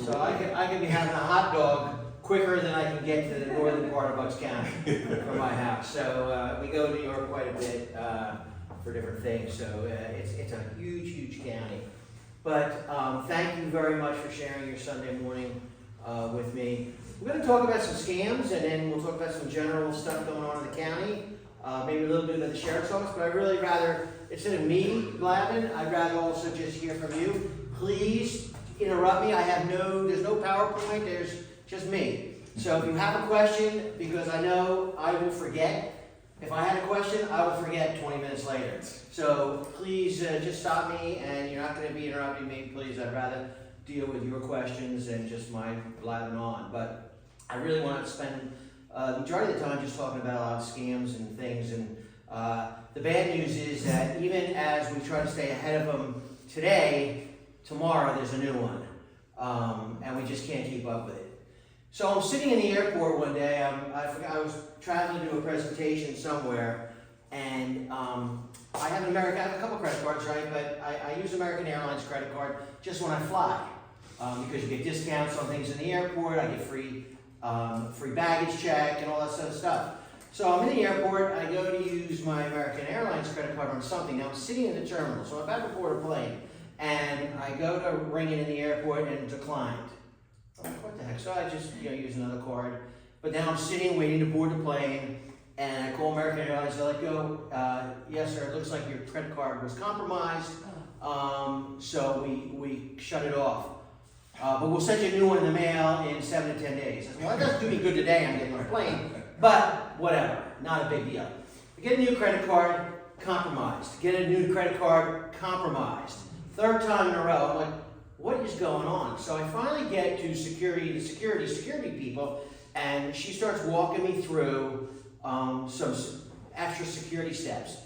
So I can be having a hot dog quicker than I can get to the northern part of Bucks County from my house. So we go to New York quite a bit for different things. So it's a huge county. But thank you very much for sharing your Sunday morning with me. We're going to talk about some scams, and then we'll talk about some general stuff going on in the county. Maybe a little bit about the sheriff's office, but I'd really rather, instead of me blabbing, I'd rather also just hear from you. Please interrupt me. There's no PowerPoint, there's just me. So if you have a question, because I know I will forget. If I had a question, I will forget 20 minutes later. So please just stop me, and you're not going to be interrupting me. Please, I'd rather deal with your questions than just my blabbing on. But I really want to spend the majority of the time just talking about a lot of scams and things. And the bad news is that even as we try to stay ahead of them today, tomorrow there's a new one. And we just can't keep up with it. So I'm sitting in the airport one day. I was traveling to do a presentation somewhere, and I have I have a couple credit cards, right? But I use American Airlines credit card just when I fly, because you get discounts on things in the airport. I get free baggage check and all that sort of stuff. So I'm in the airport. I go to use my American Airlines credit card on something. Now I'm sitting in the terminal, so I'm about to board a plane, and I go to ring it in the airport, and it declined. I'm like, what the heck? So I just use another card. But now I'm sitting waiting to board the plane, and I call American Airlines. They're like, yes sir, it looks like your credit card was compromised, so we shut it off. But we'll send you a new one in the mail in 7 to 10 days. I said, well, that doesn't do me good today, I'm getting on a plane, but whatever, not a big deal. I get a new credit card, compromised. Get a new credit card, compromised. Third time in a row, I'm like, what is going on? So I finally get to security people, and she starts walking me through some extra security steps.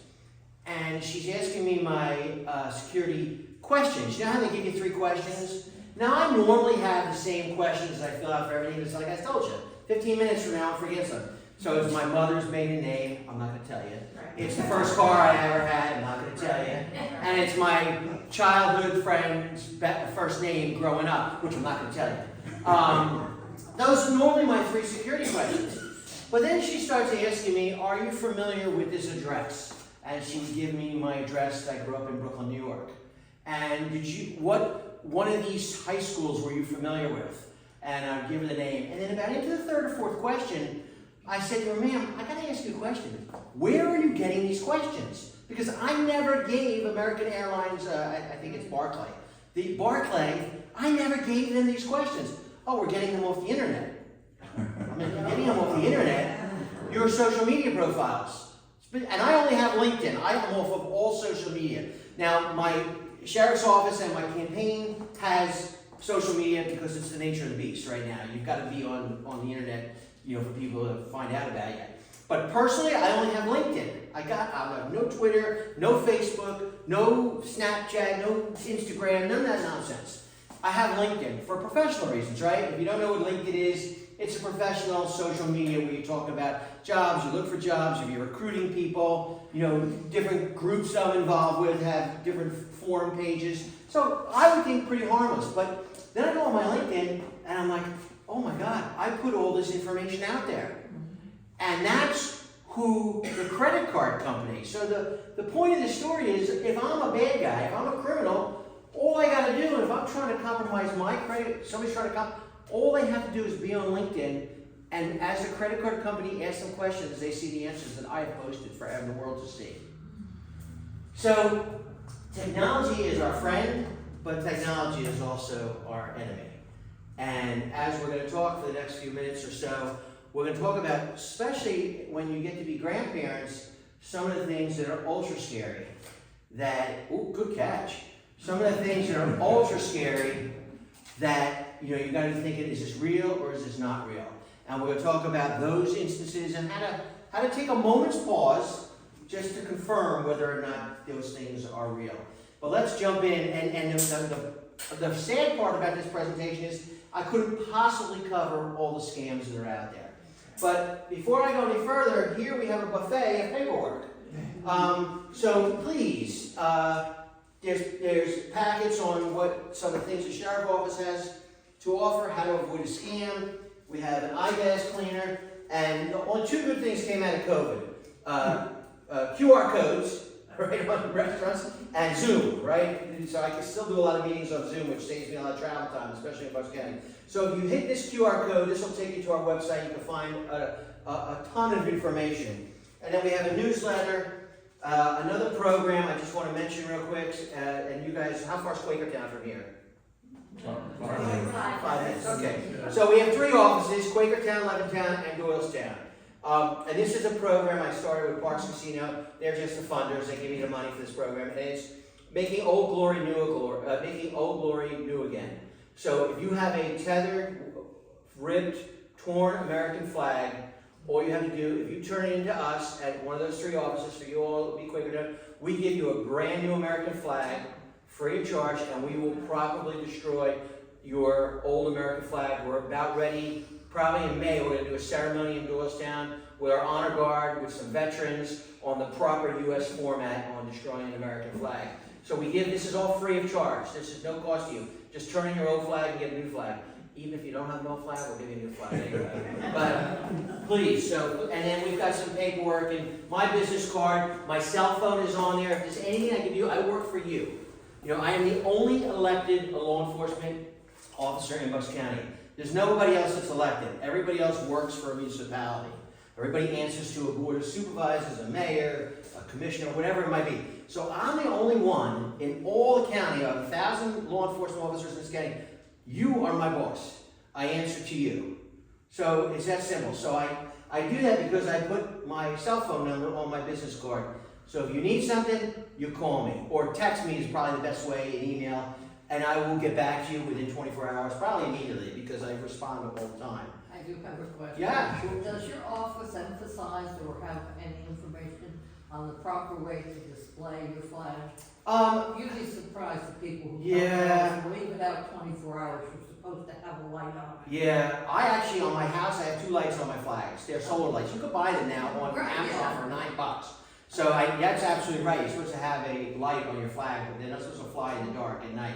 And she's asking me my security questions. You know how they give you 3 questions? Now I normally have the same questions I fill out for everything. It's like I told you, 15 minutes from now I'll forget something. So it's my mother's maiden name, I'm not going to tell you. It's the first car I ever had, I'm not going to tell you. And it's my childhood friend's first name growing up, which I'm not going to tell you. Those are normally my 3 security questions. But then she starts asking me, are you familiar with this address? And she would give me my address. I grew up in Brooklyn, New York. And what one of these high schools were you familiar with? And I would give her the name. And then about into the 3rd or 4th question, I said to her, ma'am, I got to ask you a question. Where are you getting these questions? Because I never gave American Airlines, I think it's Barclay. I never gave them these questions. Oh, we're getting them off the internet. I mean, getting them off the internet, your social media profiles. And I only have LinkedIn. I am off of all social media. Now, my sheriff's office and my campaign has social media because it's the nature of the beast right now. You've got to be on the internet, for people to find out about you. But personally, I only have LinkedIn. I have no Twitter, no Facebook, no Snapchat, no Instagram, none of that nonsense. I have LinkedIn for professional reasons, right? If you don't know what LinkedIn is, it's a professional social media where you talk about jobs, you look for jobs, if you're recruiting people, different groups I'm involved with have different forum pages. So I would think pretty harmless. But then I go on my LinkedIn and I'm like, oh my God, I put all this information out there. And that's who the credit card company. So the point of the story is, if I'm a bad guy, if I'm a criminal, all I got to do, and if I'm trying to compromise my credit, somebody's trying to all they have to do is be on LinkedIn, and as a credit card company asks them questions, they see the answers that I have posted for the world to see. So technology is our friend, but technology is also our enemy. And as we're going to talk for the next few minutes or so, we're going to talk about, especially when you get to be grandparents, some of the things that are ultra scary. Good catch. Some of the things that are ultra scary that, you got to be thinking, is this real or is this not real? And we're going to talk about those instances and how to take a moment's pause just to confirm whether or not those things are real. But let's jump in. And the sad part about this presentation is I couldn't possibly cover all the scams that are out there. But before I go any further, here we have a buffet of paperwork. So please, there's packets on what some of the things the sheriff's office has. to offer how to avoid a scam. We have an eyeglass cleaner, and only 2 good things came out of COVID. QR codes, right, on restaurants, and Zoom, right? So I can still do a lot of meetings on Zoom, which saves me a lot of travel time, especially in Bucks County. So if you hit this QR code, this will take you to our website. You can find a ton of information. And then we have a newsletter, another program I just want to mention real quick. And you guys, how far is Quakertown from here? 5 minutes, okay. So we have 3 offices, Quakertown, Levittown, and Doylestown. And this is a program I started with Parks Casino. They're just the funders. They give me the money for this program. And it's making Old Glory new again. So if you have a tethered, ripped, torn American flag, all you have to do, if you turn it into us at one of those 3 offices, for you all, it'll be Quakertown, we give you a brand new American flag, free of charge, and we will probably destroy your old American flag. We're about ready. Probably in May, we're going to do a ceremony in Doylestown with our honor guard, with some veterans on the proper U.S. format on destroying an American flag. So we give, this is all free of charge. This is no cost to you. Just turn in your old flag and get a new flag. Even if you don't have an old flag, we'll give you a new flag anyway. But please, so, and then we've got some paperwork and my business card, my cell phone is on there. If there's anything I can do, I work for you. You know, I am the only elected law enforcement officer in Bucks County. There's nobody else that's elected. Everybody else works for a municipality. Everybody answers to a board of supervisors, a mayor, a commissioner, whatever it might be. So I'm the only one in all the county, of 1,000 law enforcement officers in this county. You are my boss. I answer to you. So it's that simple. So I do that because I put my cell phone number on my business card. So if you need something, you call me. Or text me is probably the best way, an email. And I will get back to you within 24 hours, probably immediately, because I respond all the time. I do have a question. Yeah. Does your office emphasize or have any information on the proper way to display your flag? You'd be surprised at people who don't leave it out 24 hours. You're supposed to have a light on it. Yeah, I actually, on my house, I have 2 lights on my flags. They're solar lights. You could buy them now on Amazon for $9. So that's absolutely right. You're supposed to have a light on your flag, but they're not supposed to fly in the dark at night.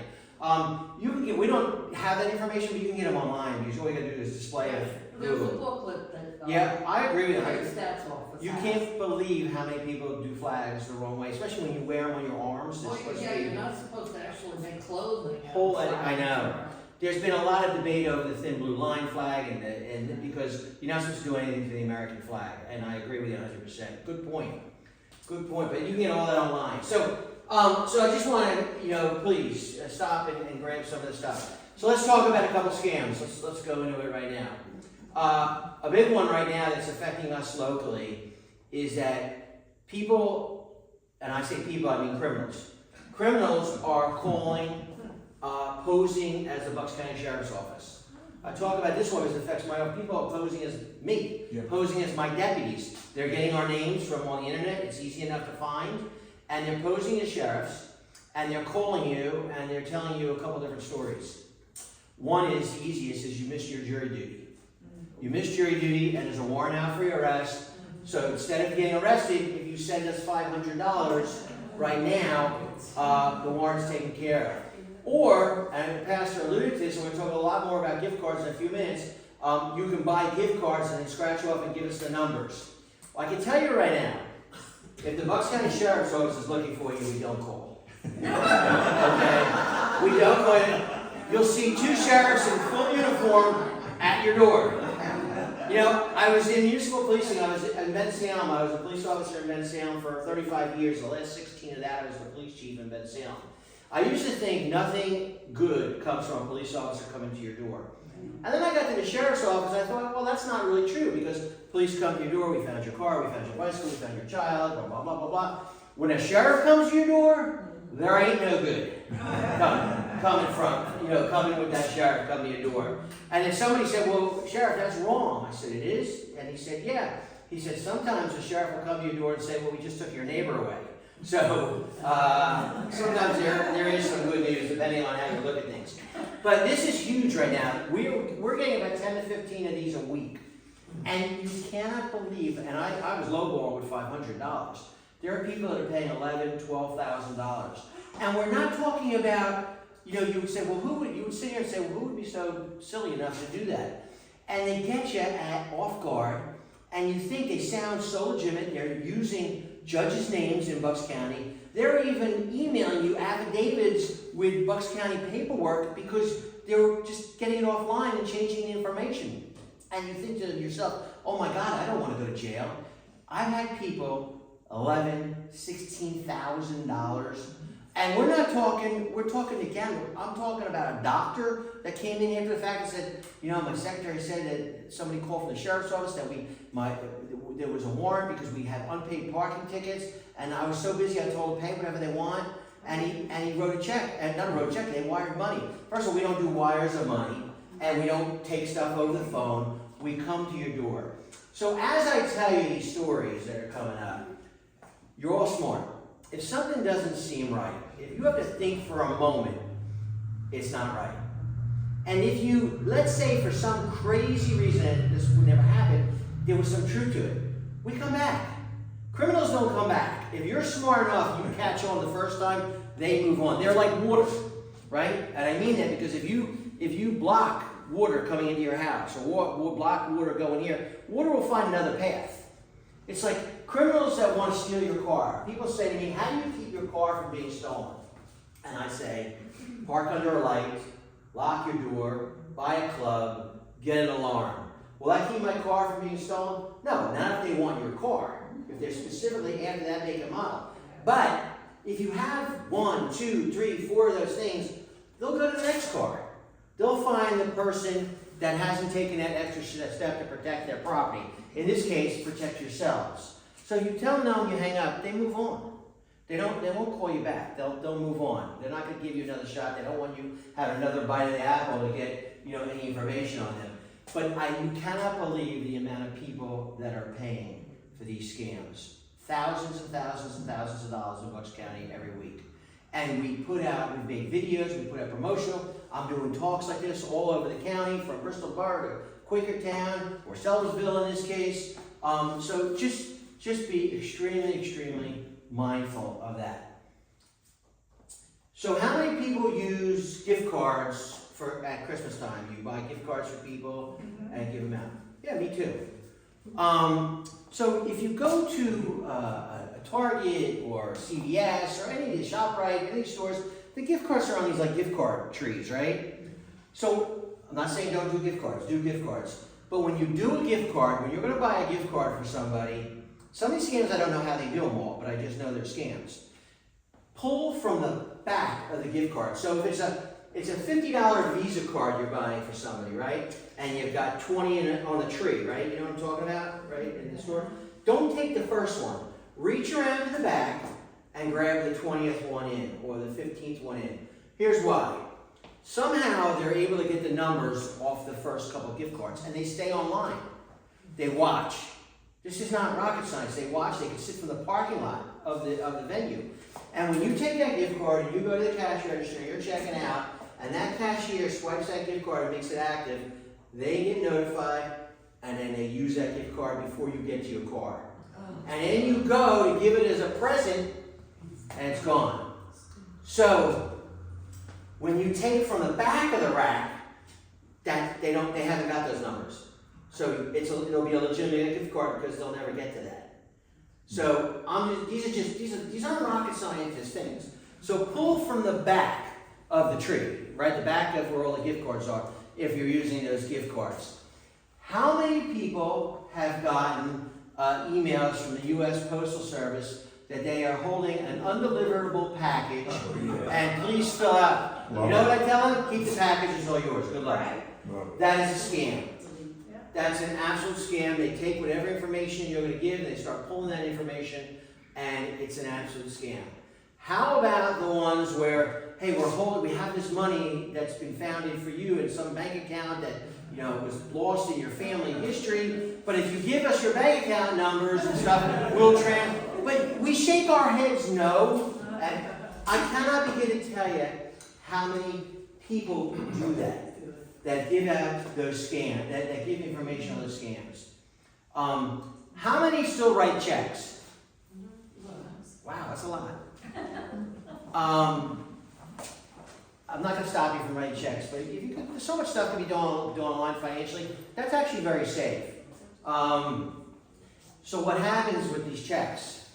You can get, we don't have that information, but you can get them online, because all you gotta do is display it. There's a booklet that. Yeah, I agree with the you. stats office You has. can't believe how many people do flags the wrong way, especially when you wear them on your arms. Oh, yeah, you're not supposed to actually make clothing. Whole, I know. There's been a lot of debate over the thin blue line flag, and because you're not supposed to do anything to the American flag, and I agree with you 100%. Good point. Good point, but you can get all that online. So I just want to, please stop and grab some of the stuff. So let's talk about a couple scams. Let's go into it right now. A big one right now that's affecting us locally is that people, and I say people, I mean criminals. Criminals are calling, posing as the Bucks County Sheriff's Office. I talk about this one because it affects my own people are posing as me, posing as my deputies. They're getting our names from on the internet. It's easy enough to find. And they're posing as sheriffs, and they're calling you, and they're telling you a couple different stories. One is, the easiest, is you missed your jury duty. You missed jury duty, and there's a warrant out for your arrest. So instead of getting arrested, if you send us $500 right now, the warrant's taken care of. Or, and the pastor alluded to this, and we're going to talk a lot more about gift cards in a few minutes, you can buy gift cards and then scratch off and give us the numbers. Well, I can tell you right now, if the Bucks County Sheriff's Office is looking for you, we don't call. Okay? We don't call. You'll see 2 sheriffs in full uniform at your door. You know, I was in municipal policing. I was in Ben Salem. I was a police officer in Ben Salem for 35 years. The last 16 of that, I was the police chief in Ben Salem. I used to think nothing good comes from a police officer coming to your door. And then I got to the sheriff's office, and I thought, well, that's not really true, because police come to your door, we found your car, we found your bicycle, we found your child, blah, blah, blah, blah, blah. When a sheriff comes to your door, there ain't no good coming with that sheriff coming to your door. And then somebody said, well, Sheriff, that's wrong. I said, it is? And he said, yeah. He said, sometimes the sheriff will come to your door and say, well, we just took your neighbor away. So sometimes there is some good news depending on how you look at things. But this is huge right now. We're getting about 10 to 15 of these a week. And you cannot believe, and I was lowballing with $500. There are people that are paying $11,000, $12,000. And we're not talking about you know, you would say, well, you would sit here and say, well, who would be so silly enough to do that? And they get you at off guard, and you think they sound so legitimate. They're using judges' names in Bucks County. They're even emailing you affidavits with Bucks County paperwork because they're just getting it offline and changing the information. And you think to yourself, oh my God, I don't want to go to jail. I've had people $11,000, $16,000. And we're talking again, I'm talking about a doctor that came in after the fact and said, you know, my secretary said that somebody called from the sheriff's office that there was a warrant because we had unpaid parking tickets, and I was so busy I told them pay whatever they want, and he wrote a check, and not wrote a check, they wired money. First of all, we don't do wires of money, and we don't take stuff over the phone, we come to your door. So as I tell you these stories that are coming up, you're all smart. If something doesn't seem right, if you have to think for a moment, it's not right. And if you, let's say for some crazy reason that this would never happen, there was some truth to it, we come back. Criminals don't come back. If you're smart enough, you catch on the first time, they move on. They're like water, right? And I mean that because if you block water coming into your house or block water going here, water will find another path. It's like criminals that want to steal your car. People say to me, how do you keep your car from being stolen? And I say, park under a light, lock your door, buy a club, get an alarm. Will I keep my car from being stolen? No, not if they want your car. If they're specifically after that make and model. But if you have 1, 2, 3, 4 of those things, they'll go to the next car. They'll find the person that hasn't taken that extra step to protect their property. In this case, protect yourselves. So you tell them no, you hang up, they move on. They won't call you back. They'll move on. They're not going to give you another shot. They don't want you to have another bite of the apple to get, you know, any information on them. But you cannot believe the amount of people that are paying for these scams. Thousands and thousands and thousands of dollars in Bucks County every week. And we make videos, we put out promotional. I'm doing talks like this all over the county, from Bristol Borough to Quakertown, or Sellersville in this case. So just be extremely, extremely mindful of that. So how many people use gift cards at Christmas time? Do you buy gift cards for people and give them out? Yeah, me too. So if you go to a Target or CVS or any of the ShopRite, any of these stores, the gift cards are on these like gift card trees, right? So I'm not saying don't do gift cards, do gift cards. But when you do a gift card, when you're going to buy a gift card for somebody, some of these scams I don't know how they do them all, but I just know they're scams. Pull from the back of the gift card. So if it's a $50 Visa card you're buying for somebody, right? And you've got 20 on the tree, right? You know what I'm talking about, right? In the store. Don't take the first one. Reach around to the back and grab the 20th one in or the 15th one in. Here's why. Somehow they're able to get the numbers off the first couple of gift cards and they stay online. They watch. This is not rocket science. They watch. They can sit from the parking lot of the venue. And when you take that gift card and you go to the cash register, you're checking out, and that cashier swipes that gift card and makes it active, they get notified, and then they use that gift card before you get to your car. And then you go to give it as a present, and it's gone. So when you take from the back of the rack, they haven't got those numbers. So it'll be a legitimate gift card because they'll never get to that. So these aren't rocket scientist things. So pull from the back of the tree, right? The back of where all the gift cards are, if you're using those gift cards. How many people have gotten emails from the U.S. Postal Service that they are holding an undeliverable package and please fill out? You know what I tell them? Keep the package, it's all yours. Good luck. That is a scam. That's an absolute scam. They take whatever information you're going to give, they start pulling that information, and it's an absolute scam. How about the ones where, hey, we have this money that's been founded for you in some bank account that, you know, was lost in your family history, but if you give us your bank account numbers and stuff, we'll but we shake our heads no, and I cannot begin to tell you how many people do that give out those scams, that give information on those scams. How many still write checks? Wow, that's a lot. I'm not gonna stop you from writing checks, but if you could, there's so much stuff to be done online financially, that's actually very safe. So what happens with these checks?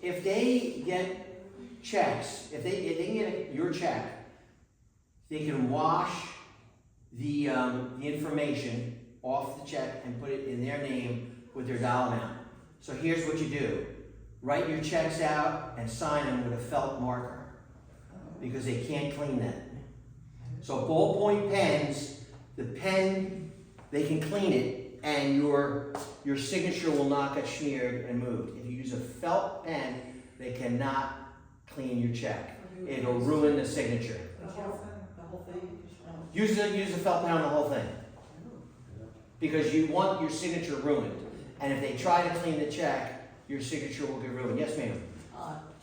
If they get checks, if they can get your check, they can wash the information off the check and put it in their name with their dollar amount. So here's what you do. Write your checks out and sign them with a felt marker because they can't clean that. So ballpoint pens, the pen, they can clean it and your signature will not get smeared and moved. If you use a felt pen, they cannot clean your check. It'll ruin the signature. The whole thing? Use a felt pen on the whole thing. Because you want your signature ruined. And if they try to clean the check, your signature will get ruined. Yes, ma'am?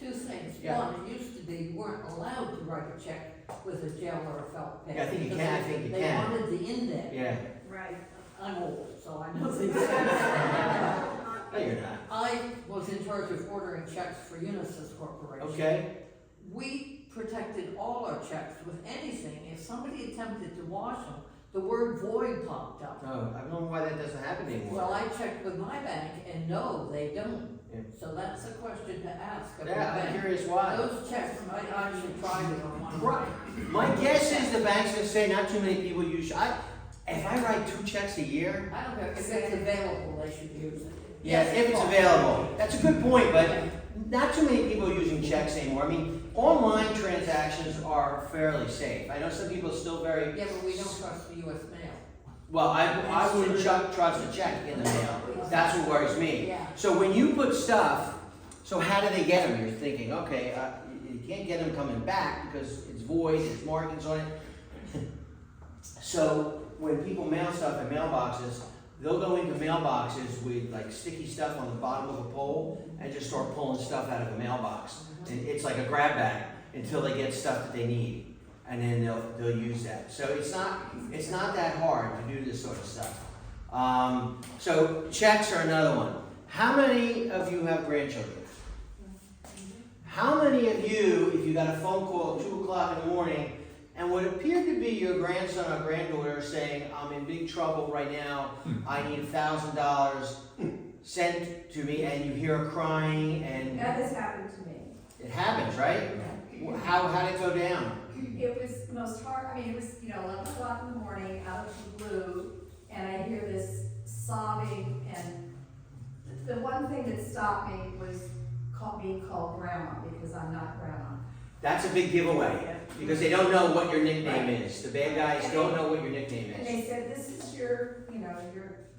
Two things. Yeah. One, it used to be you weren't allowed to write a check with a gel or a felt pen. Yeah, I think you because can. I think you They can. wanted the index. Yeah. Right. I'm old, so I know these things. No, you're not. I was in charge of ordering checks for Unisys Corporation. Okay. We protected all our checks with anything. If somebody attempted to wash them, the word void popped up. Oh, I don't know why that doesn't happen anymore. Well, I checked with my bank and no, they don't. Yeah. So that's a question to ask of the Yeah, I'm bank. curious why. Those checks, I actually tried it on one. Right. My guess is the bank's gonna say not too many people use. If I write 2 checks a year. I don't care, if it's available, they should use it. Yeah, Yes, if it's available. That's a good point, but not too many people are using checks anymore. I mean, online transactions are fairly safe. I know some people are still very. Yeah, but we don't trust the US mail. Well, I wouldn't trust a check in the mail. That's what worries me. Yeah. So when you put stuff, so how do they get them? You're thinking, okay, you can't get them coming back because it's void, it's markings on it. So when people mail stuff in mailboxes, they'll go into mailboxes with like sticky stuff on the bottom of a pole and just start pulling stuff out of a mailbox. And it's like a grab bag until they get stuff that they need. And then they'll use that. So it's not that hard to do this sort of stuff. So checks are another one. How many of you have grandchildren? How many of you, if you got a phone call at 2 o'clock in the morning and what appeared to be your grandson or granddaughter saying, I'm in big trouble right now, I need $1,000 sent to me, and you hear her crying and That has happened to me. it happens, right? How did it go down? It was the most hard, I mean, it was, 11 o'clock in the morning, out of the blue, and I hear this sobbing, and the one thing that stopped me was being called grandma, because I'm not grandma. That's a big giveaway, because they don't know what your nickname is. The bad guys don't know what your nickname And is. they said, this is your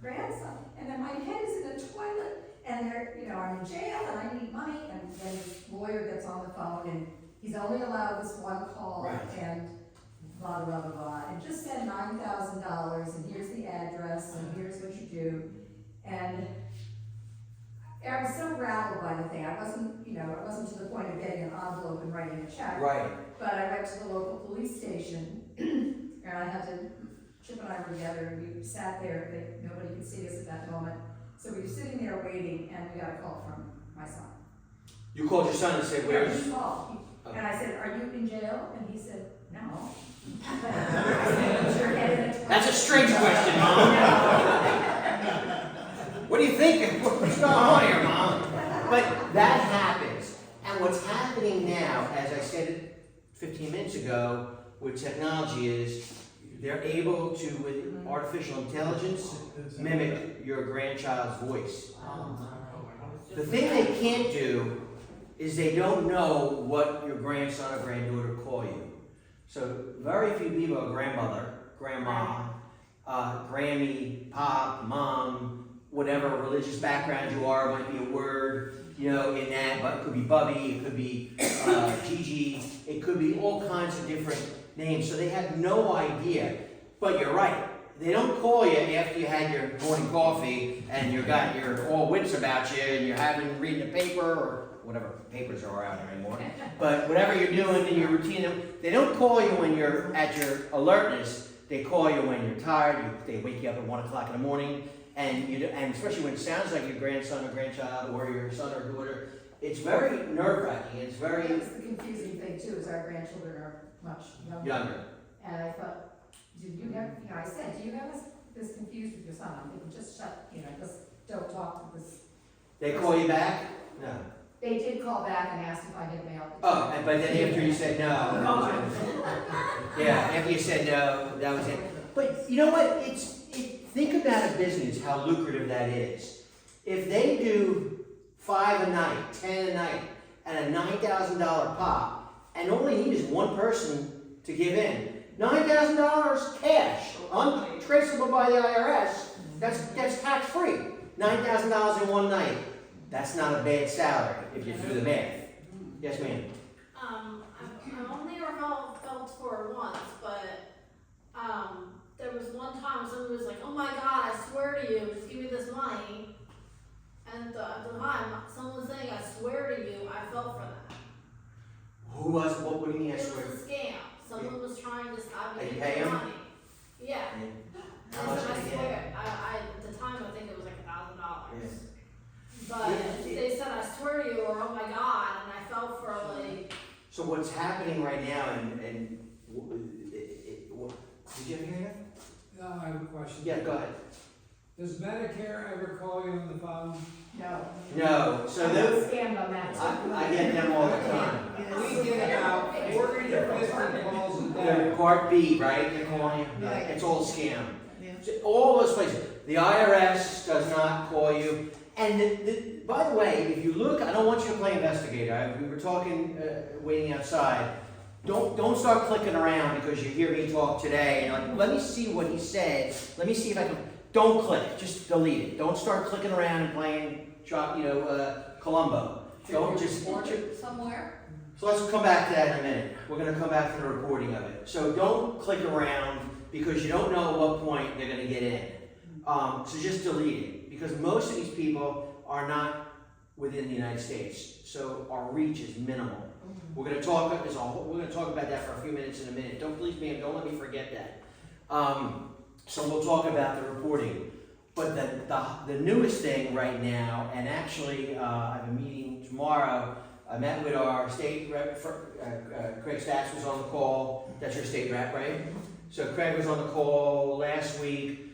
grandson, and then my head is in the toilet, and I'm in jail, and I need money, and then his lawyer gets on the phone, and he's only allowed this one call, Right. and blah, blah, blah, blah, and just send $9,000, and here's the address, and here's what you do, and I was so rattled by the thing. I wasn't to the point of getting an envelope and writing a check. Right. But I went to the local police station, and I had to, Chip and I were together, and we sat there, nobody could see us at that moment. So we were sitting there waiting, and we got a call from my son. You called your son and said, where's... He called. And I said, are you in jail? And he said, no. That's a strange question, Mom. What do you think? What's going on here, Mom? But that happens. And what's happening now, as I said 15 minutes ago, with technology is they're able to, with artificial intelligence, mimic your grandchild's voice. The thing they can't do is they don't know what your grandson or granddaughter call you. So very few people are grandmother, grandma, Grammy, pop, mom, whatever religious background you are, might be a word, in that, but it could be Bubby, it could be Gigi, it could be all kinds of different names. So they have no idea. But you're right. They don't call you after you had your morning coffee and you got your all wits about you and you're reading the paper or whatever papers are out there anymore. But whatever you're doing in your routine, they don't call you when you're at your alertness. They call you when you're tired. They wake you up at 1 o'clock in the morning, and especially when it sounds like your grandson or grandchild or your son or daughter, it's very nerve-wracking, it's very That's the confusing thing too, is our grandchildren are much younger. younger. And I thought, did you have, you know, I said, do you have this confused with your son? I'm thinking, just shut, you know, just don't talk to this. They call you back? No. They did call back and asked if I had mailed it. Oh, but then after you said no, that was it. Yeah, after you said no, that was it. But you know what, think about a business, how lucrative that is. If they do 5 a night, 10 a night, and a $9,000 pop, and all they need is one person to give in, $9,000 cash, untraceable by the IRS, that's tax-free. $9,000 in one night. That's not a bad salary if you do the math. Yes, ma'am. I've only ever felt for it once, but there was one time somebody was like, "Oh my God, I swear to you, just give me this money." And at the time, someone was saying, "I swear to you," I fell for that. Who was? What do you mean? I It swear. was a scam. Someone was trying to stop me Did you getting pay him? money. Yeah. How And much so I did he get? swear, at the time, I think it was like $1,000. Yeah. But Yeah. they said, "I swear to you," or "Oh my God," and I fell for like. So what's happening right now, and did you ever hear that? I have a question. Yeah, go ahead. Does Medicare ever call you on the phone? No. No, so I the, got scammed on that too. I get them all the time. We get about 40 to 50 calls a day. Part B, right? They're calling you. Yeah. It's all a scam. Yeah. So all those places. The IRS does not call you. And by the way, if you look, I don't want you to play investigator. We were talking, waiting outside. Don't start clicking around because you hear me talk today. And like, let me see what he said. Let me see if I can. Don't click. Just delete it. Don't start clicking around and playing, Columbo. Don't just. Report it somewhere? So let's come back to that in a minute. We're going to come back to the reporting of it. So don't click around because you don't know at what point they're going to get in. So just delete it because most of these people are not within the United States. So our reach is minimal. We're going to talk. We're going to talk about that for a few minutes in a minute. Don't please me. Don't let me forget that. So we'll talk about the reporting. But the newest thing right now, and actually I have a meeting tomorrow. I met with our state rep, Craig Stats was on the call. That's your state rep, right? So Craig was on the call last week.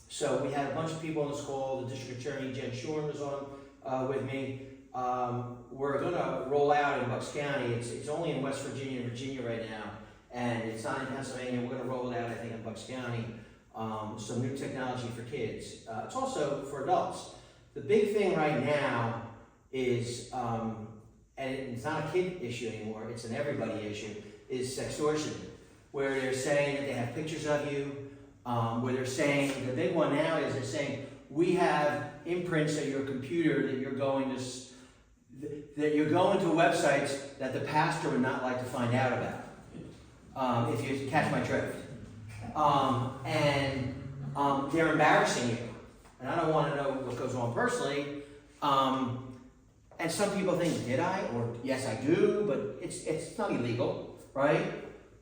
So we had a bunch of people on this call. The district attorney, Jen Shorn, was on with me. We're going to roll out in Bucks County. It's only in West Virginia and Virginia right now. And it's not in Pennsylvania. We're going to roll it out, I think, in Bucks County. Some new technology for kids. It's also for adults. The big thing right now is, and it's not a kid issue anymore, it's an everybody issue, is sextortion. Where they're saying that they have pictures of you, where they're saying, the big one now is they're saying, we have imprints of your computer that you're going to websites that the pastor would not like to find out about, if you catch my drift. And they're embarrassing you. And I don't want to know what goes on personally. And some people think, did I? Or yes, I do, but it's not illegal, right?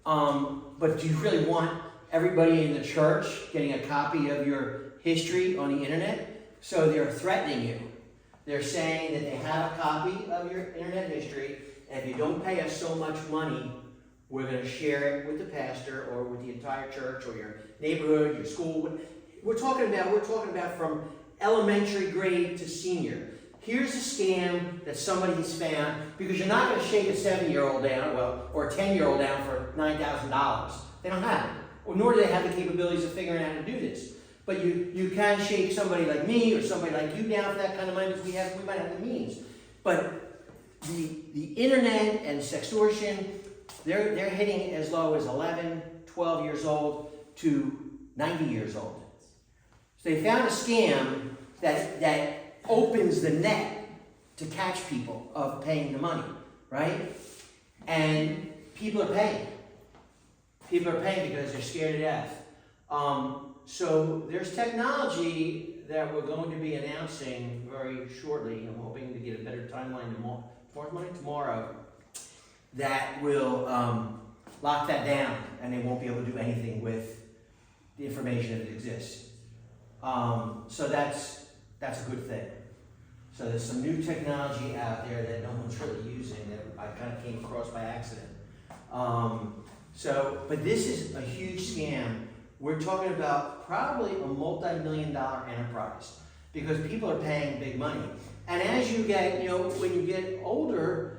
But do you really want everybody in the church getting a copy of your history on the internet? So they're threatening you. They're saying that they have a copy of your internet history, and if you don't pay us so much money, we're going to share it with the pastor or with the entire church or your neighborhood, your school. We're talking about from elementary grade to senior. Here's a scam that somebody has found because you're not going to shake a 7-year-old down, or a 10-year-old down for $9,000. They don't have it, or nor do they have the capabilities of figuring out how to do this. But you can shake somebody like me or somebody like you down for that kind of money because we might have the means. But the internet and sextortion, they're hitting as low as 11, 12 years old to 90 years old. So they found a scam that opens the net to catch people of paying the money, right? And people are paying. People are paying because they're scared to death. So there's technology that we're going to be announcing very shortly. I'm hoping to get a better timeline tomorrow. That will lock that down, and they won't be able to do anything with the information if it exists. So that's a good thing. So there's some new technology out there that no one's really using that I kind of came across by accident. But this is a huge scam. We're talking about probably a multi-million-dollar enterprise because people are paying big money. And as you get, when you get older,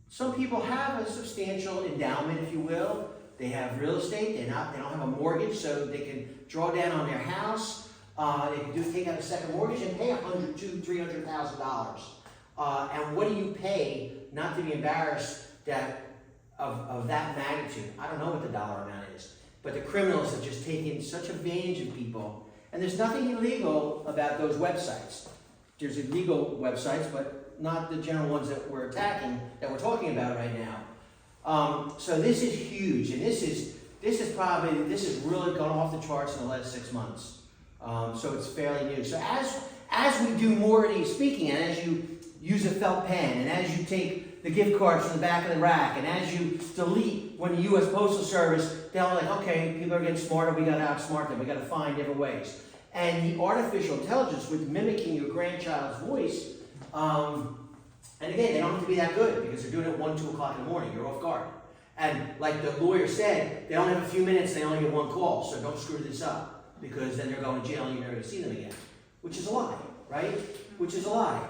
some people have a substantial endowment, if you will. They have real estate. They don't have a mortgage, so they can draw down on their house. They can take out a second mortgage and pay $100,000, $200,000, $300,000. And what do you pay not to be embarrassed of that magnitude? I don't know what the dollar amount is, but the criminals have just taken such advantage of people. And there's nothing illegal about those websites. There's illegal websites, but not the general ones that we're attacking, that we're talking about right now. So this is huge, and this is really gone off the charts in the last 6 months. So it's fairly new. So as we do more of these speaking, and as you use a felt pen, and as you take the gift cards from the back of the rack, and as you delete when the U.S. Postal Service, they're like, okay, people are getting smarter, we gotta outsmart them, we gotta find different ways. And the artificial intelligence with mimicking your grandchild's voice, and again, they don't have to be that good because they're doing it 1, 2 o'clock in the morning, you're off guard. And like the lawyer said, they only have a few minutes, they only get 1 call, so don't screw this up because then they're going to jail and you're never going to see them again. Which is a lie, right? Which is a lie.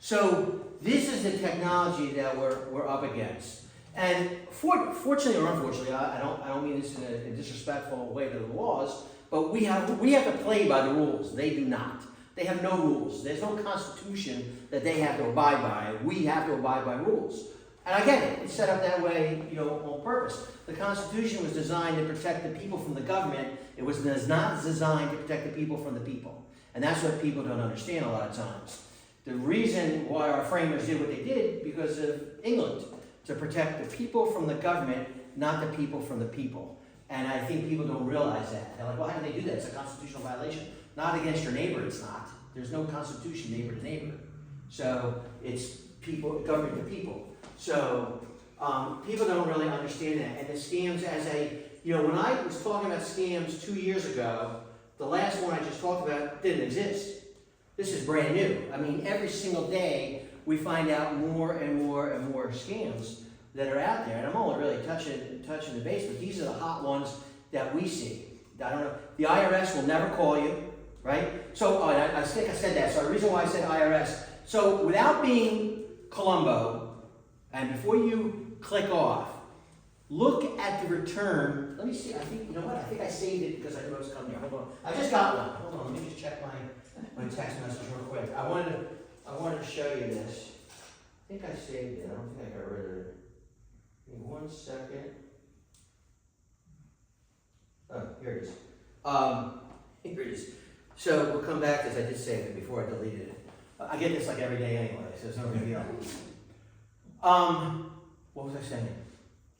So this is the technology that we're up against. And fortunately or unfortunately, I don't mean this in a disrespectful way to the laws, but we have to play by the rules. They do not. They have no rules. There's no constitution that they have to abide by. We have to abide by rules. And I get it. It's set up that way, on purpose. The Constitution was designed to protect the people from the government. It was not designed to protect the people from the people. And that's what people don't understand a lot of times. The reason why our framers did what they did, because of England, to protect the people from the government, not the people from the people. And I think people don't realize that. They're like, well, how do they do that? It's a constitutional violation. Not against your neighbor, it's not. There's no constitution neighbor to neighbor. So it's people, government to people. So people don't really understand that. And the scams when I was talking about scams 2 years ago, the last one I just talked about didn't exist. This is brand new. I mean, every single day we find out more and more and more scams that are out there. And I'm only really touching the base, but these are the hot ones that we see. I don't know. The IRS will never call you, right? So I think I said that. So the reason why I said IRS. So without being Columbo, and before you click off, look at the return. Let me see. I think, I think I saved it because I knew it was coming here. Hold on. I just got one. Hold on. Let me just check my text message real quick. I wanted to show you this. I think I saved it. I don't think I got rid of it. Give me 1 second. Oh, here it is. Here it is. So we'll come back because I did save it before I deleted it. I get this like every day anyway, so it's no big deal. What was I saying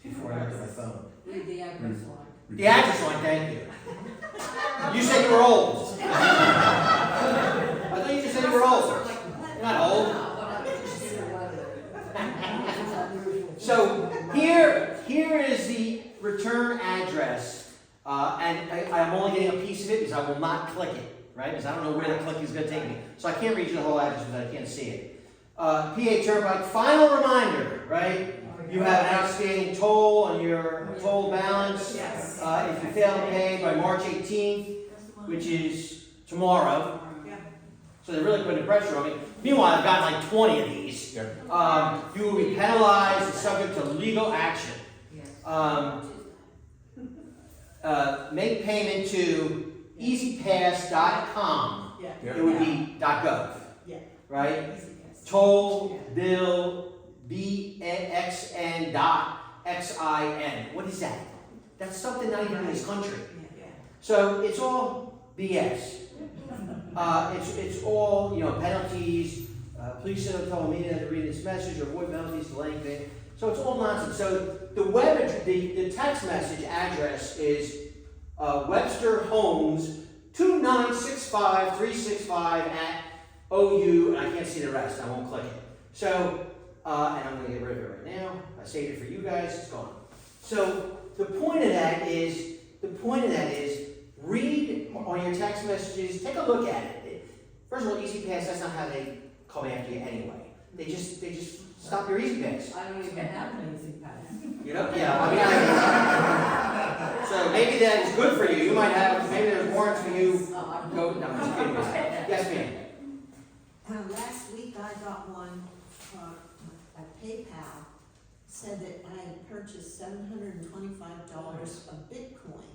before I got to my phone? Read the address line. The address line, thank you. You said you were old. I thought you just said you were old. You're not old. So here is the return address, and I'm only getting a piece of it because I will not click it, right? Because I don't know where the click is going to take me. So I can't read you the whole address because I can't see it. PA Turnpike, final reminder, right? You have an outstanding toll on your toll balance. Yes. If you fail to pay by March 18th, which is tomorrow. So they're really putting pressure on me. Meanwhile, I've got like 20 of these. You will be penalized and subject to legal action. Make payment to easypass.com. It would be .gov. Right? Toll bill BXN.XIN. What is that? That's something not even in this country. So it's all BS. It's all penalties. Please send a telemedia to read this message or avoid penalties, delaying payment. So it's all nonsense. So the text message address is Webster Homes 2965365 at OU, and I can't see the rest. I won't click it. So, and I'm going to get rid of it right now. I saved it for you guys. It's gone. So the point of that is read on your text messages. Take a look at it. First of all, EasyPass. That's not how they come after you anyway. They just stop your easy pass. I don't even have an easy pass. You know? Yeah, I mean, so maybe that is good for you. You might have, maybe there's warrants for you. Go, no, I'm just kidding. Yes, ma'am. Last week I got one at PayPal, said that I had purchased $725 of Bitcoin.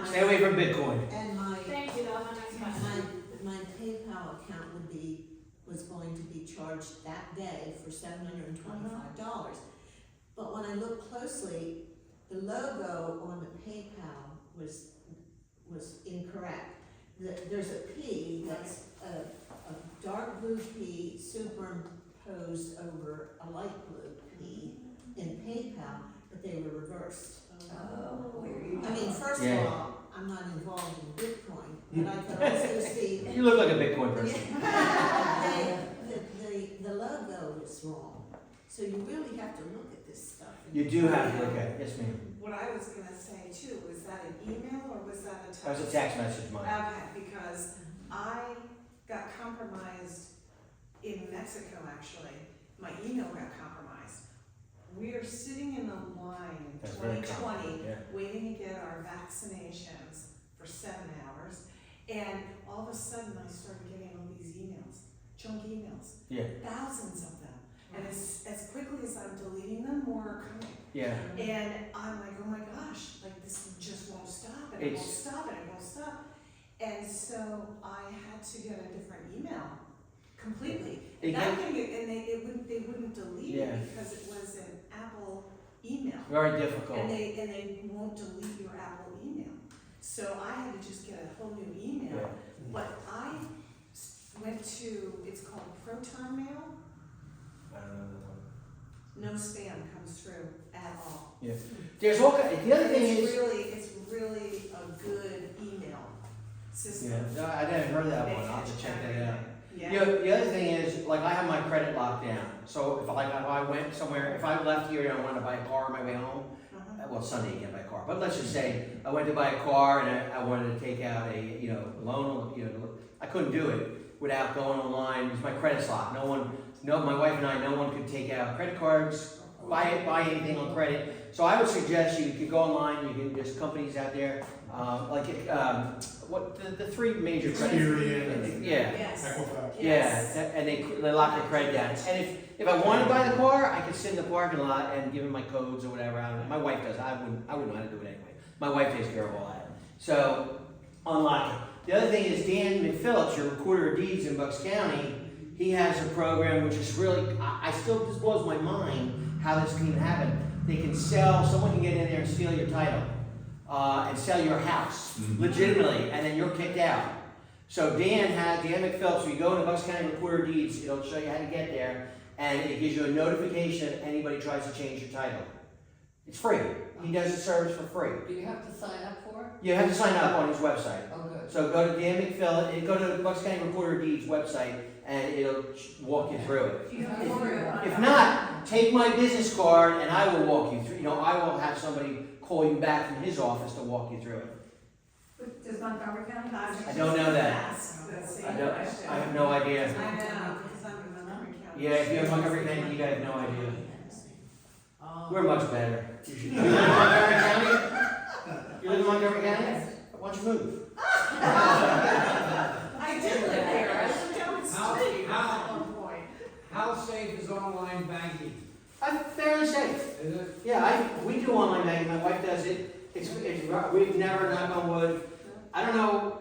Stay away from Bitcoin. And my, Thank you, that was my next question. my PayPal account was going to be charged that day for $725. But when I looked closely, the logo on the PayPal was incorrect. There's a P that's a dark blue P superimposed over a light blue P in PayPal, but they were reversed. Oh, where you I mean, first of Yeah. all, I'm not involved in Bitcoin, but I could also see You look like a Bitcoin person. the logo is wrong. So you really have to look at this stuff. You do have to look at it. Yes, ma'am. What I was gonna say too, was that an email or was that a text? That was a text message, mine. Okay, because I got compromised in Mexico, actually. My email got compromised. We are sitting in a line in That's very 2020, common, yeah. waiting to get our vaccinations for 7 hours. And all of a sudden, I started getting all these emails, junk emails. Yeah. Thousands of them. And as quickly as I'm deleting them, more are coming. Yeah. And I'm like, oh my gosh, like this just won't stop, and it won't It's- stop, and it won't stop. And so I had to get a different email completely. It And that can- thing, and they wouldn't delete Yeah. it because it was an Apple email. Very difficult. And they won't delete your Apple email. So I had to just get a whole new email. Yeah. But I went to, it's called Proton Mail. I don't know that one. No spam comes through at all. There's all kind, the other thing It's is. really a good email system. Yeah, no, I never heard that one. I'll have to check that out. Yeah. You know, the other thing is, like, I have my credit locked down. So if I went somewhere, if I left here and I wanted to buy a car on my way home, Uh-huh. well, Sunday you can't buy a car, but let's just say I went to buy a car and I wanted to take out a, loan, I couldn't do it without going online, because my credit's locked. My wife and I, no one could take out credit cards, buy anything on credit. So I would suggest you could go online, there's companies out there, the three major credit. Experian. Yeah. Yes. Equifax. Yes. Yeah, and they lock your credit down. And if I wanted to buy the car, I could sit in the parking lot and give them my codes or whatever. I don't know. My wife does. I wouldn't know how to do it anyway. My wife takes care of all that. So unlock it. The other thing is Dan McPhillips, your recorder of deeds in Bucks County. He has a program which is really, this blows my mind how this can even happen. They can someone can get in there and steal your title and sell your house legitimately, and then you're kicked out. So Dan McPhillips, when you go into Bucks County Recorder of Deeds, it'll show you how to get there, and it gives you a notification if anybody tries to change your title. It's free. He does the service for free. Do you have to sign up for it? You have to sign up on his website. Oh, good. So go to Dan McPhillips, go to the Bucks County Recorder of Deeds website, and it'll walk you through it. If not, take my business card and I will walk you through. I will have somebody call you back from his office to walk you through it. Does Montgomery County? I don't know that. I have no idea. I know, because I'm in Montgomery County. Yeah, if you have Montgomery County, you guys have no idea. We're much better. You live in Montgomery County? You live in Montgomery County? Why don't you move? I did live there, I lived down the street at one point. How safe is online banking? I'm fairly safe. Is it? Yeah, we do online banking. My wife does it. We've never, knock on wood. I don't know,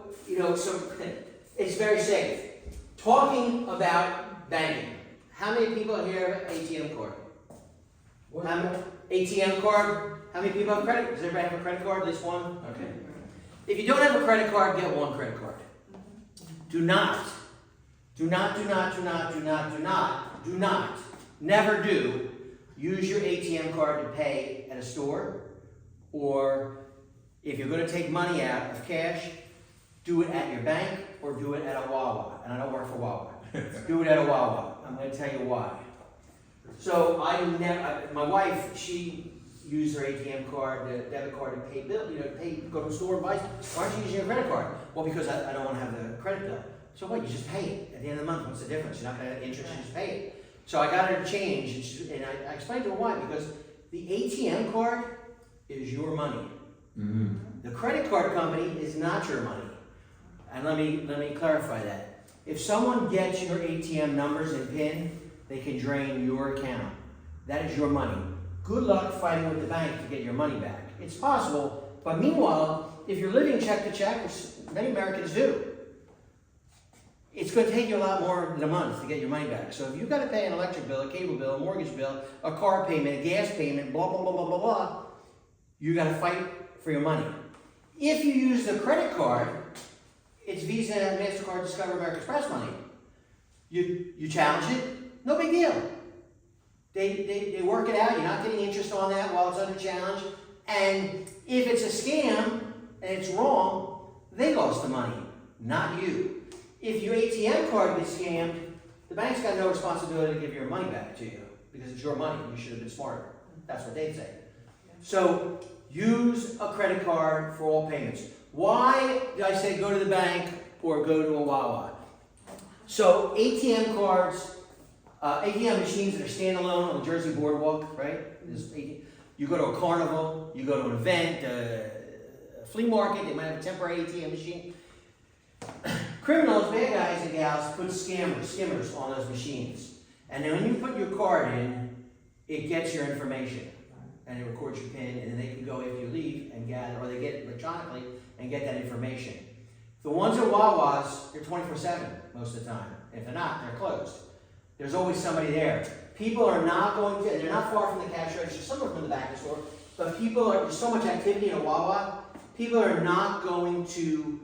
so it's very safe. Talking about banking. How many people here have an ATM card? ATM card? How many people have credit? Does everybody have a credit card? At least one? Okay. If you don't have a credit card, get one credit card. Do not, never do, use your ATM card to pay at a store, or if you're going to take money out of cash, do it at your bank or do it at a Wawa. And I don't work for Wawa. Do it at a Wawa. I'm going to tell you why. So my wife, she used her ATM card, the debit card to pay bill, go to the store and buy. Why aren't you using your credit card? Well, because I don't want to have the credit bill. So what, you just pay it at the end of the month, what's the difference? You're not gonna interest, you just pay it. So I got her to change, and I explained to her why, because the ATM card is your money. The credit card company is not your money. And let me clarify that. If someone gets your ATM numbers and PIN, they can drain your account. That is your money. Good luck fighting with the bank to get your money back. It's possible, but meanwhile, if you're living check to check, which many Americans do, it's going to take you a lot more than a month to get your money back. So if you've got to pay an electric bill, a cable bill, a mortgage bill, a car payment, a gas payment, blah, blah, blah, blah, blah, blah, you got to fight for your money. If you use the credit card, it's Visa, MasterCard, Discover, American Express money. You challenge it, no big deal. They work it out, you're not getting interest on that while it's under challenge. And if it's a scam and it's wrong, they lost the money, not you. If your ATM card gets scammed, the bank's got no responsibility to give your money back to you because it's your money. You should have been smarter. That's what they'd say. So use a credit card for all payments. Why did I say go to the bank or go to a Wawa? So ATM cards, ATM machines that are standalone on the Jersey Boardwalk, right? You go to a carnival, you go to an event, a flea market, they might have a temporary ATM machine. Criminals, bad guys and gals, put skimmers on those machines. And then when you put your card in, it gets your information. And it records your PIN, and then they can go after you leave and gather, or they get it electronically and get that information. The ones at Wawa's, they're 24/7 most of the time. If they're not, they're closed. There's always somebody there. People are not going to, they're not far from the cash register, some are from the back of the store, but there's so much activity in a Wawa, people are not going to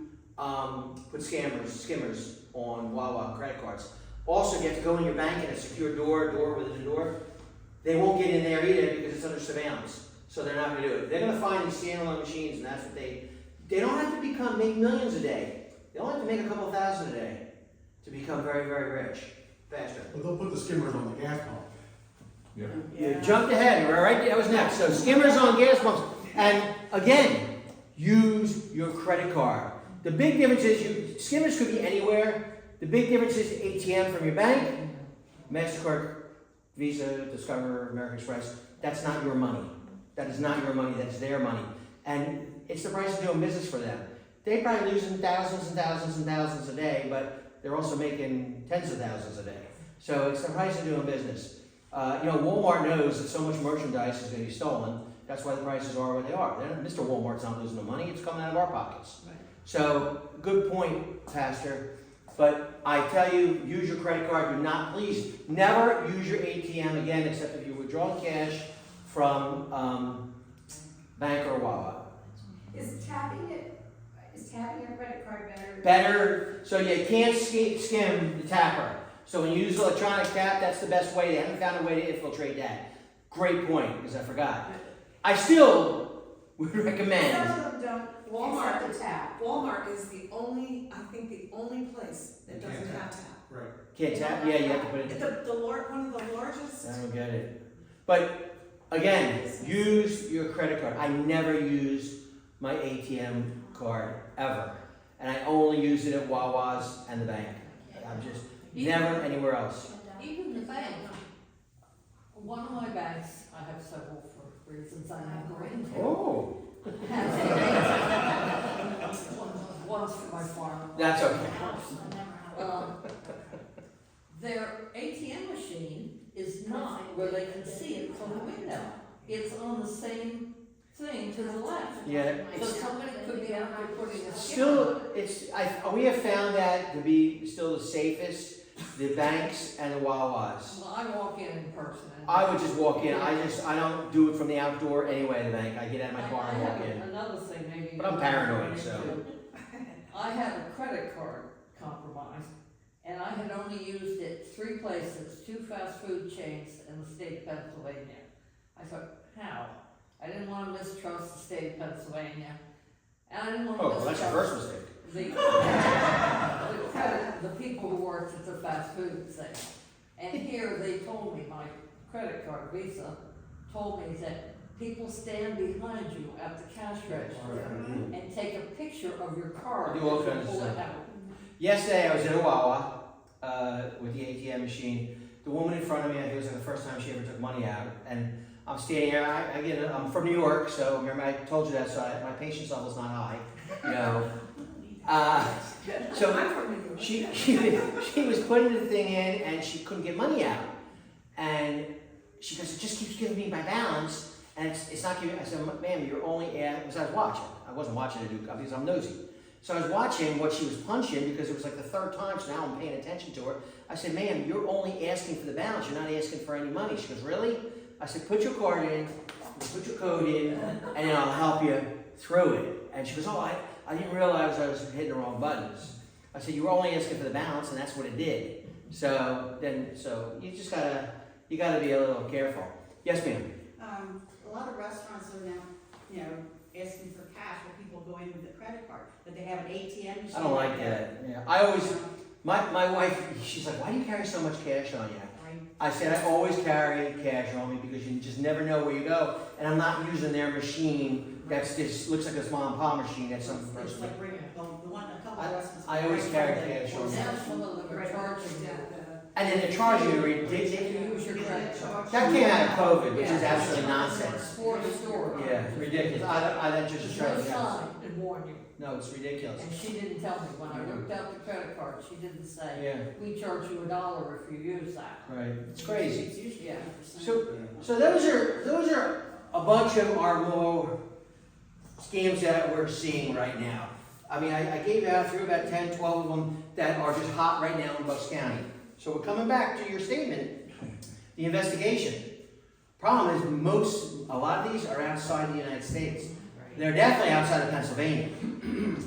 put skimmers on Wawa credit cards. Also, you have to go in your bank in a secure door within a door. They won't get in there either because it's under surveillance. So they're not going to do it. They're going to find these standalone machines, and that's what they don't have to make millions a day. They only have to make a couple thousand a day to become very, very rich faster. Well, they'll put the skimmers on the gas pump. Yeah. You jumped ahead. You were right there. That was next. So skimmers on gas pumps. And again, use your credit card. The big difference is skimmers could be anywhere. The big difference is ATM from your bank, MasterCard, Visa, Discover, American Express. That's not your money. That is not your money. That's their money. And it's the price of doing business for them. They're probably losing thousands and thousands and thousands a day, but they're also making tens of thousands a day. So it's the price of doing business. Walmart knows that so much merchandise is going to be stolen. That's why the prices are where they are. Mr. Walmart's not losing the money. It's coming out of our pockets. Right. So, good point, Pastor. But I tell you, use your credit card. Please, never use your ATM again except if you withdraw cash from bank or Wawa. Is tapping your credit card better? Better, so you can't skim the tapper. So when you use electronic tap, that's the best way. They haven't found a way to infiltrate that. Great point, because I forgot. I still would recommend. Some of them don't Walmart. accept the tap. Walmart is the only place that doesn't Can't have tap. tap. Right. Can't tap? Yeah, you have to put it. One of the largest. I don't get it. But again, use your credit card. I never use my ATM card ever. And I only use it at Wawa's and the bank. I'm just never anywhere else. Even the bank, one of my banks, I have several for reasons I never go into. Oh, One's for my farm. that's okay. Their ATM machine is not where they can see it from the window. It's on the same thing to the left. Yeah. So somebody could be out there putting a Still, we have found that to be still the safest, the banks and the Wawas. Well, I walk in person. I would just walk in. I don't do it from the outdoor anyway, the bank. I get out of my car and walk in. Another thing maybe. But I'm paranoid, so. I had a credit card compromised, and I had only used it 3 places, 2 fast food chains in the state of Pennsylvania. I thought, how? I didn't want to mistrust the state of Pennsylvania, and I didn't want to Oh, well, that's your first mistrust mistake. the people who worked at the fast food thing. And here they told me, my credit card, Visa, told me that people stand behind you at the cash register and take a picture of your card. Do all as you kinds of pull it stuff. out. Yesterday, I was in a Wawa with the ATM machine. The woman in front of me, I think it was like the first time she ever took money out, and I'm standing here. I'm from New York, so remember I told you that, so my patience level's not high, you know. So she was putting the thing in, and she couldn't get money out, and she goes, "It just keeps giving me my balance, and it's not giving." I said, "Ma'am, you're only at," because I was watching. I wasn't watching to do because I'm nosy. So I was watching what she was punching because it was like the third time, so now I'm paying attention to her. I said, "Ma'am, you're only asking for the balance. You're not asking for any money." She goes, "Really?" I said, "Put your card in, put your code in, and then I'll help you through it." And she goes, "Oh, I didn't realize I was hitting the wrong buttons." I said, "You were only asking for the balance, and that's what it did." So you just gotta be a little careful. Yes, ma'am. A lot of restaurants are now, asking for cash where people go in with a credit card, but they have an ATM machine. I don't like that. Yeah, I always, my wife, she's like, "Why do you carry so much cash on you?" I said, "I always carry cash on me because you just never know where you go, and I'm not using their machine. That's this looks like this mom and pop machine. That's some It's person." like bringing it home, the one, a couple of restaurants. I always carry cash on me. Now some of them are charging you. And then they're charging you To ridiculous. use your credit card. That came out of COVID, which is Yeah. absolutely nonsense. For the store. Yeah, it's ridiculous. I that just There's drives no me nuts. sign to warn you. No, it's ridiculous. And she didn't tell me, when I looked out the credit card, she didn't say, Yeah, "We charge you $1 if you use that." right. It's crazy. It's usually Yeah. 10%. So those are a bunch of our more scams that we're seeing right now. I mean, I gave out through about 10, 12 of them that are just hot right now in Bucks County. So we're coming back to your statement, the investigation. Problem is, a lot of these are outside the United States. They're definitely outside of Pennsylvania.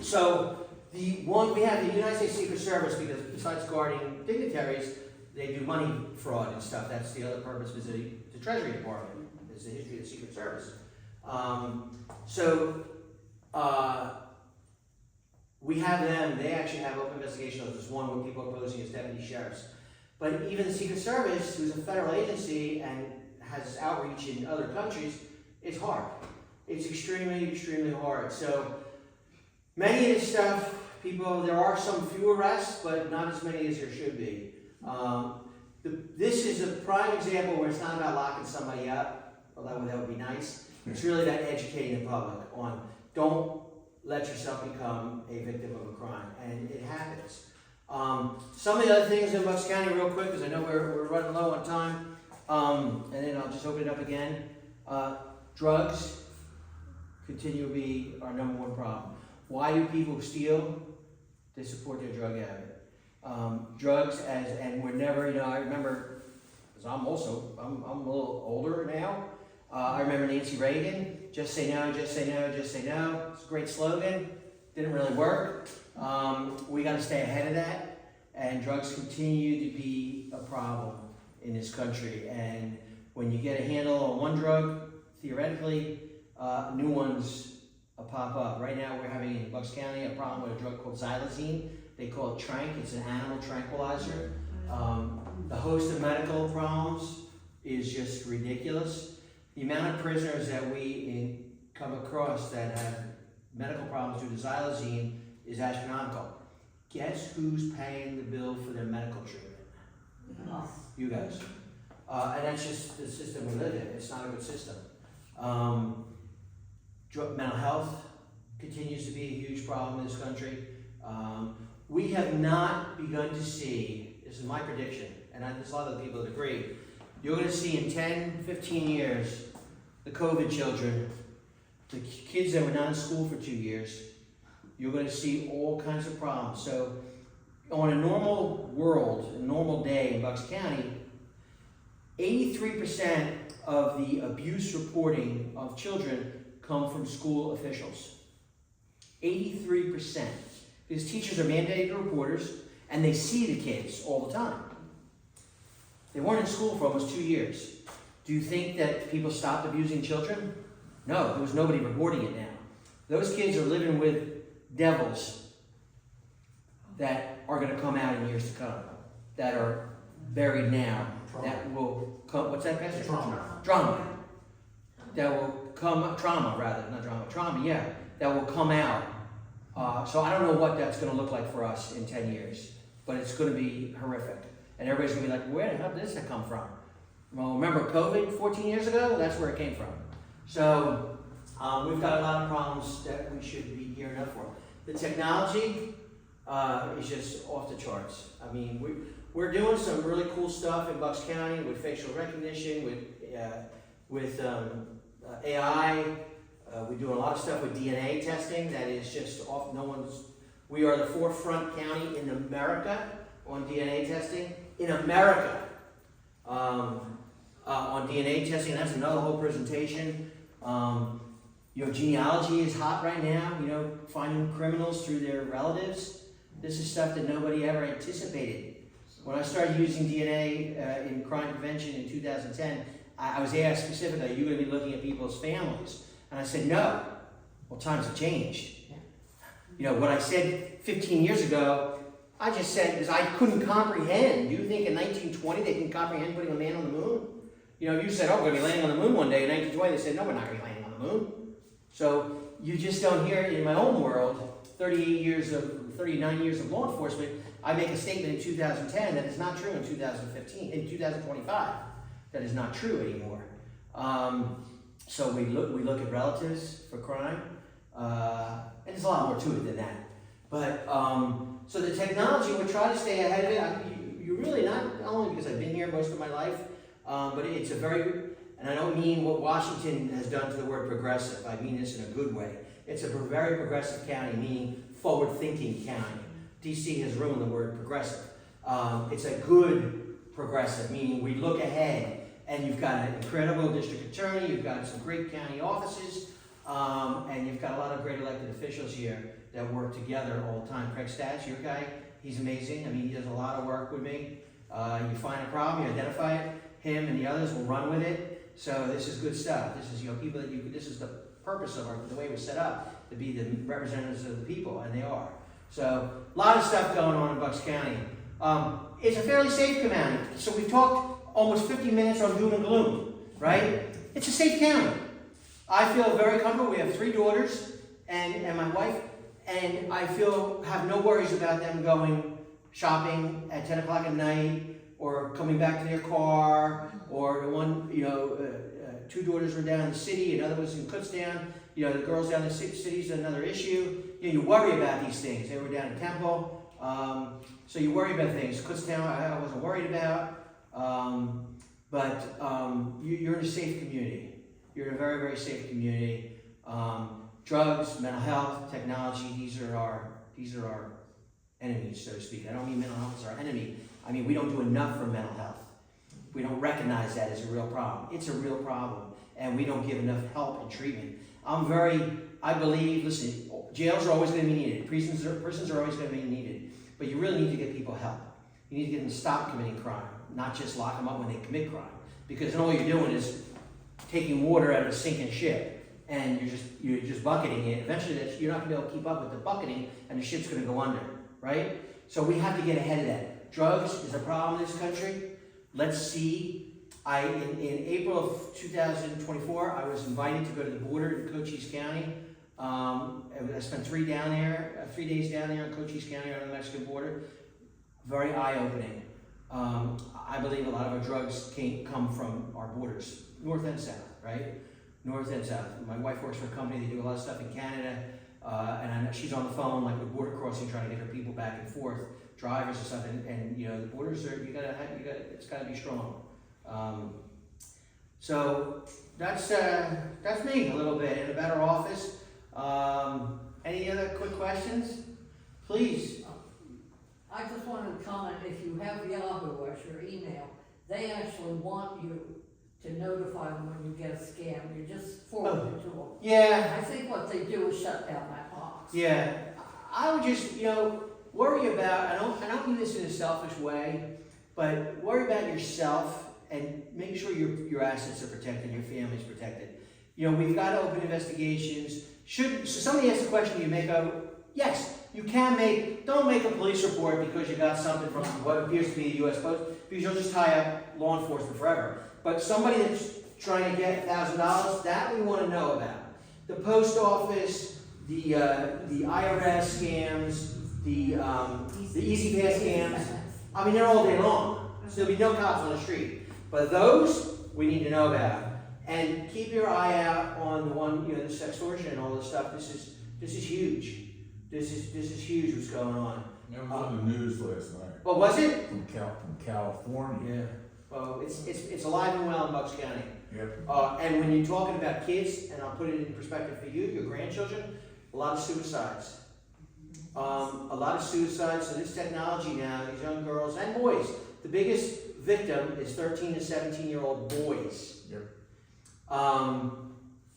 So we have the United States Secret Service because besides guarding dignitaries, they do money fraud and stuff. That's the other purpose of the Treasury Department, is the history of the Secret Service. We have them, they actually have open investigation of this one where people are posing as deputy sheriffs. But even the Secret Service, who's a federal agency and has outreach in other countries, it's hard. It's extremely, extremely hard. So many of this stuff, there are some few arrests, but not as many as there should be. This is a prime example where it's not about locking somebody up, although that would be nice. It's really about educating the public on don't let yourself become a victim of a crime, and it happens. Some of the other things in Bucks County, real quick, because I know we're running low on time, and then I'll just open it up again. Drugs continue to be our number one problem. Why do people steal? They support their drug habit. Drugs, and we're never, I remember, because I'm a little older now. I remember Nancy Reagan, just say no, just say no, just say no. It's a great slogan, didn't really work. We got to stay ahead of that, and drugs continue to be a problem in this country. And when you get a handle on one drug, theoretically, new ones pop up. Right now we're having in Bucks County a problem with a drug called xylazine. They call it Trank, it's an animal tranquilizer. The host of medical problems is just ridiculous. The amount of prisoners that we come across that have medical problems due to xylazine is astronomical. Guess who's paying the bill for their medical treatment? Us. You guys. And that's just the system we live in. It's not a good system. Mental health continues to be a huge problem in this country. We have not begun to see, this is my prediction, and there's a lot of people that agree, you're going to see in 10, 15 years, the COVID children, the kids that were not in school for 2 years, you're going to see all kinds of problems. So on a normal world, a normal day in Bucks County, 83% of the abuse reporting of children come from school officials. 83%. Because teachers are mandated reporters, and they see the kids all the time. They weren't in school for almost 2 years. Do you think that people stopped abusing children? No, there was nobody reporting it now. Those kids are living with devils that are going to come out in years to come, that are buried now, that will come, what's that, Pastor? Drama. That will come, trauma, yeah, that will come out So I don't know what that's gonna look like for us in 10 years, but it's gonna be horrific. And everybody's gonna be like, where the hell did this come from? Well, remember COVID 14 years ago? That's where it came from. So we've got a lot of problems that we should be gearing up for. The technology is just off the charts. I mean, we're doing some really cool stuff in Bucks County with facial recognition, with AI. We're doing a lot of stuff with DNA testing that is just off. We are the forefront county in America on DNA testing. In America, on DNA testing, that's another whole presentation. Genealogy is hot right now, finding criminals through their relatives. This is stuff that nobody ever anticipated. When I started using DNA in crime prevention in 2010, I was asked specifically, are you going to be looking at people's families? And I said, no. Well, times have changed. What I said 15 years ago, I just said because I couldn't comprehend. Do you think in 1920 they can comprehend putting a man on the moon? You said, oh, we're going to be landing on the moon one day. In 1920, they said, no, we're not going to be landing on the moon. So you just don't hear it in my own world. 39 years of law enforcement, I make a statement in 2010 that is not true in 2015, in 2025. That is not true anymore. So we look at relatives for crime, and there's a lot more to it than that. But so the technology, we try to stay ahead of it. You really not only because I've been here most of my life, but it's a very, and I don't mean what Washington has done to the word progressive. I mean this in a good way. It's a very progressive county, meaning forward-thinking county. DC has ruined the word progressive. It's a good progressive, meaning we look ahead. And you've got an incredible district attorney, you've got some great county offices, and you've got a lot of great elected officials here that work together all the time. Craig Stats, your guy, he's amazing. I mean, he does a lot of work with me. You find a problem, you identify it, him and the others will run with it. So this is good stuff. This is people that this is the purpose of the way we're set up, to be the representatives of the people, and they are. So a lot of stuff going on in Bucks County. It's a fairly safe county. So we've talked almost 50 minutes on doom and gloom, right? It's a safe county. I feel very comfortable. We have 3 daughters and my wife, and I have no worries about them going shopping at 10 o'clock at night or coming back to their car, or the one, 2 daughters were down in the city, another was in Kutztown. The girls down in the city is another issue. You worry about these things. They were down in Temple. So you worry about things. Kutztown, I wasn't worried about. You're in a safe community. You're in a very, very safe community. Drugs, mental health, technology, these are our enemies, so to speak. I don't mean mental health is our enemy. I mean, we don't do enough for mental health. We don't recognize that as a real problem. It's a real problem, and we don't give enough help and treatment. I believe, listen, jails are always going to be needed. Prisons are always going to be needed. But you really need to get people help. You need to get them to stop committing crime, not just lock them up when they commit crime. Because then all you're doing is taking water out of a sinking ship, and you're just bucketing it. Eventually, you're not going to be able to keep up with the bucketing, and the ship's going to go under, right? So we have to get ahead of that. Drugs is a problem in this country. Let's see. In April of 2024, I was invited to go to the border in Cochise County. I spent 3 days down there in Cochise County on the Mexican border. Very eye-opening. I believe a lot of our drugs come from our borders, north and south, right? North and south. My wife works for a company, they do a lot of stuff in Canada, and I know she's on the phone, like with border crossing, trying to get her people back and forth, drivers and stuff, and the borders are, it's gotta be strong. So that's me a little bit, and about our office. Any other quick questions? Please. I just wanted to comment, if you have Yahoo as your email, they actually want you to notify them when you get a scam. You just forward it to them. Yeah. I think what they do is shut down that box. Yeah. I would just, worry about, I don't mean this in a selfish way, but worry about yourself and make sure your assets are protected, your family's protected. We've got to open investigations. So somebody asked the question, you make yes, you can don't make a police report because you got something from what appears to be the U.S. Post, because you'll just tie up law enforcement forever. But somebody that's trying to get $1,000, that we want to know about. The post office, the IRS scams, the Easy Pass scams. I mean, they're all day long, so there'll be no cops on the street. But those, we need to know about. And keep your eye out on the one, the sextortion and all this stuff. This is huge. This is huge what's going on. That was on the news last night. What was it? From California. Yeah. Well, it's alive and well in Bucks County. Yep. And when you're talking about kids, and I'll put it in perspective for you, your grandchildren, a lot of suicides. A lot of suicides. So this technology now, these young girls and boys, the biggest victim is 13 to 17-year-old boys. Yep.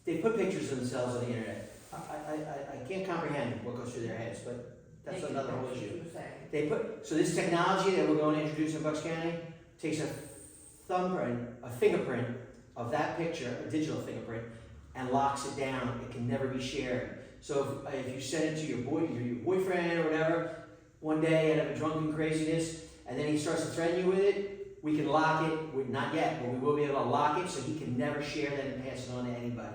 They put pictures of themselves on the internet. I can't comprehend what goes through their heads, but that's another whole issue. So this technology that we're going to introduce in Bucks County takes a thumbprint, a fingerprint of that picture, a digital fingerprint, and locks it down. It can never be shared. So if you send it to your boyfriend or whatever, one day out of a drunken craziness, and then he starts to threaten you with it, we can lock it. Not yet, but we will be able to lock it so he can never share that and pass it on to anybody.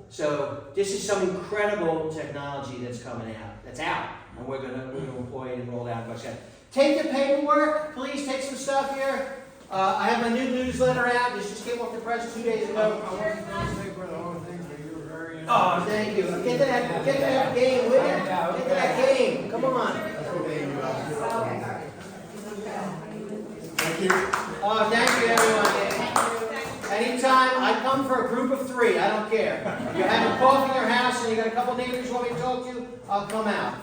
So this is some incredible technology that's coming out. That's out, and we're gonna employ it and roll it out in Bucks County. Take the paperwork, please. Take some stuff here. I have my new newsletter out. This just came off the press 2 days ago. Oh, thank you. Get to that game, will you? Get to that game. Come on. Thank you. Oh, thank you, everyone. Anytime, I come for a group of 3. I don't care. If you're having coffee in your house and you got a couple neighbors you want me to talk to, I'll come out.